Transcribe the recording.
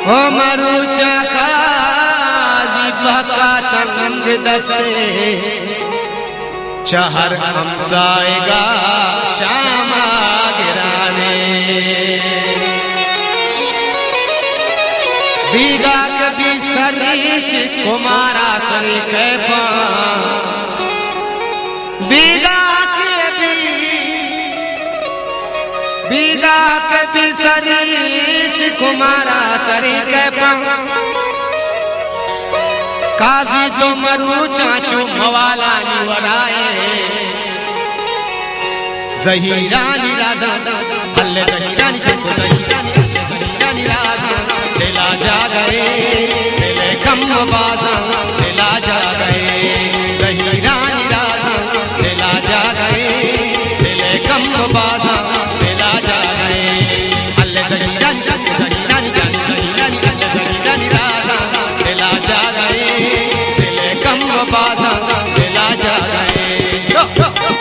ओ मरुचा काजी बका तंग दस्ते चहर हमसाएगा श्यामा गिराने बीगा कभी सरीच कुमारा सरी कैपा बीगा कभी सरीच कुमारा सरी कैपा काजी तो मरु चाचू भवाला निवराए जहीरानी राधा अल्ले जहीरानी चाचू जहीरानी राधा दिला जा गए दिले कम बाधा दिला जा गए जहीरानी राधा दिला जा गए दिले कम बाधा दिला जा गए अल्ले जहीरानी चाचू जहीरानी राधा दिला जा गए बाधा दिला जा गए जा गए